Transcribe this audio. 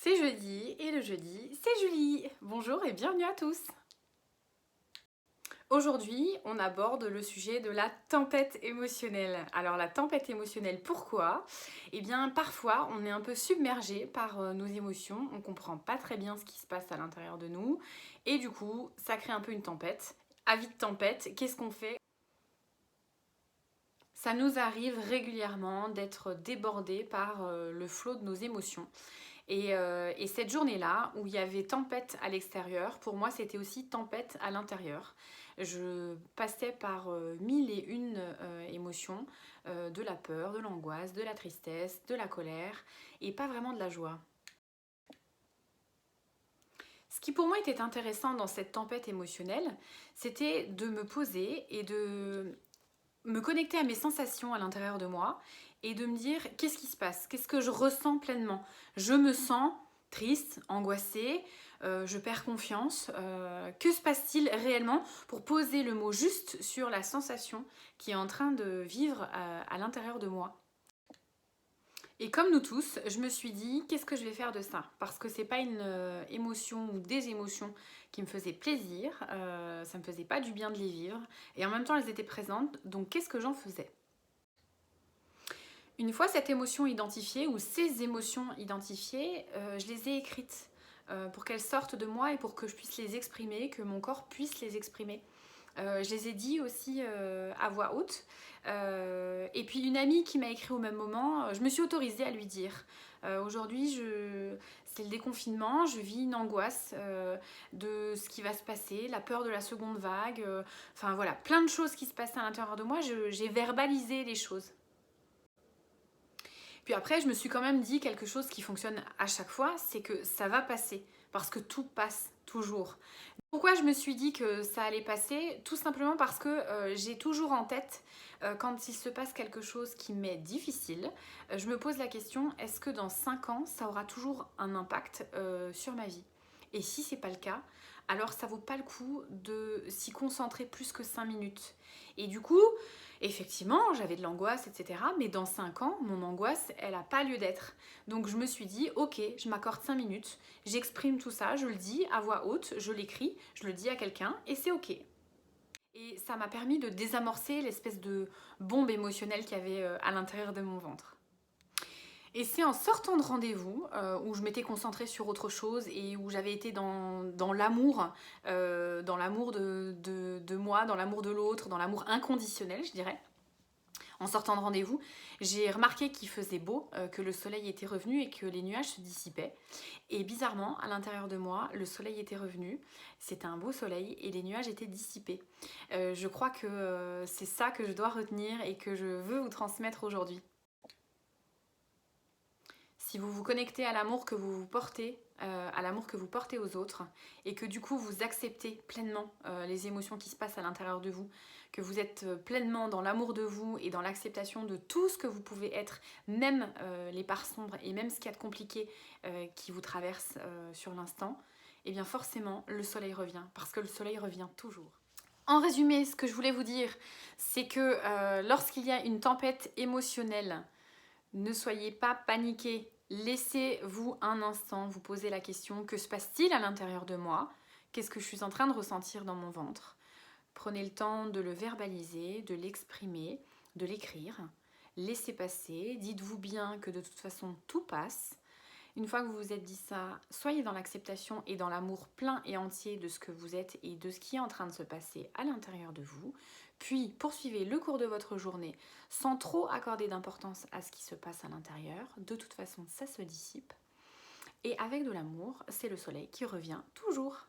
C'est jeudi et le jeudi, c'est Julie. Bonjour et bienvenue à tous. Aujourd'hui, on aborde le sujet de la tempête émotionnelle. Alors la tempête émotionnelle, pourquoi? Eh bien parfois, on est un peu submergé par nos émotions, on comprend pas très bien ce qui se passe à l'intérieur de nous et du coup, ça crée un peu une tempête. Avis de tempête, qu'est-ce qu'on fait? Ça nous arrive régulièrement d'être débordé par le flot de nos émotions. Et cette journée-là, où il y avait tempête à l'extérieur, pour moi c'était aussi tempête à l'intérieur. Je passais par mille et une émotions, de la peur, de l'angoisse, de la tristesse, de la colère, et pas vraiment de la joie. Ce qui pour moi était intéressant dans cette tempête émotionnelle, c'était de me poser et de me connecter à mes sensations à l'intérieur de moi et de me dire qu'est-ce qui se passe, qu'est-ce que je ressens pleinement. Je me sens triste, angoissée, je perds confiance. Que se passe-t-il réellement pour poser le mot juste sur la sensation qui est en train de vivre à l'intérieur de moi? Et comme nous tous, je me suis dit, qu'est-ce que je vais faire de ça? Parce que c'est pas une émotion ou des émotions qui me faisaient plaisir, ça me faisait pas du bien de les vivre, et en même temps elles étaient présentes, donc qu'est-ce que j'en faisais? Une fois cette émotion identifiée, ou ces émotions identifiées, je les ai écrites pour qu'elles sortent de moi et pour que je puisse les exprimer, que mon corps puisse les exprimer. Je les ai dit aussi à voix haute. Et puis une amie qui m'a écrit au même moment, je me suis autorisée à lui dire aujourd'hui c'est le déconfinement, je vis une angoisse de ce qui va se passer, la peur de la seconde vague, enfin voilà, plein de choses qui se passent à l'intérieur de moi, j'ai verbalisé les choses. Puis après, je me suis quand même dit quelque chose qui fonctionne à chaque fois, c'est que ça va passer, parce que tout passe toujours. Pourquoi je me suis dit que ça allait passer? Tout simplement parce que j'ai toujours en tête, quand il se passe quelque chose qui m'est difficile, je me pose la question, est-ce que dans 5 ans, ça aura toujours un impact sur ma vie? Et si c'est pas le cas, alors ça vaut pas le coup de s'y concentrer plus que 5 minutes. Et du coup, effectivement, j'avais de l'angoisse, etc. Mais dans 5 ans, mon angoisse, elle n'a pas lieu d'être. Donc je me suis dit, ok, je m'accorde 5 minutes, j'exprime tout ça, je le dis à voix haute, je l'écris, je le dis à quelqu'un, et c'est ok. Et ça m'a permis de désamorcer l'espèce de bombe émotionnelle qu'il y avait à l'intérieur de mon ventre. Et c'est en sortant de rendez-vous, où je m'étais concentrée sur autre chose et où j'avais été dans l'amour, dans l'amour de moi, dans l'amour de l'autre, dans l'amour inconditionnel, je dirais. En sortant de rendez-vous, j'ai remarqué qu'il faisait beau, que le soleil était revenu et que les nuages se dissipaient. Et bizarrement, à l'intérieur de moi, le soleil était revenu, c'était un beau soleil et les nuages étaient dissipés. Je crois que c'est ça que je dois retenir et que je veux vous transmettre aujourd'hui. Si vous vous connectez à l'amour que vous vous portez, à l'amour que vous portez aux autres, et que du coup vous acceptez pleinement les émotions qui se passent à l'intérieur de vous, que vous êtes pleinement dans l'amour de vous et dans l'acceptation de tout ce que vous pouvez être, même les parts sombres et même ce qu'il y a de compliqué qui vous traverse sur l'instant, et bien forcément le soleil revient, parce que le soleil revient toujours. En résumé, ce que je voulais vous dire, c'est que lorsqu'il y a une tempête émotionnelle, ne soyez pas paniqués, laissez-vous un instant vous poser la question, que se passe-t-il à l'intérieur de moi? Qu'est-ce que je suis en train de ressentir dans mon ventre? Prenez le temps de le verbaliser, de l'exprimer, de l'écrire. Laissez passer, dites-vous bien que de toute façon tout passe. Une fois que vous vous êtes dit ça, soyez dans l'acceptation et dans l'amour plein et entier de ce que vous êtes et de ce qui est en train de se passer à l'intérieur de vous. Puis poursuivez le cours de votre journée sans trop accorder d'importance à ce qui se passe à l'intérieur. De toute façon, ça se dissipe. Et avec de l'amour, c'est le soleil qui revient toujours.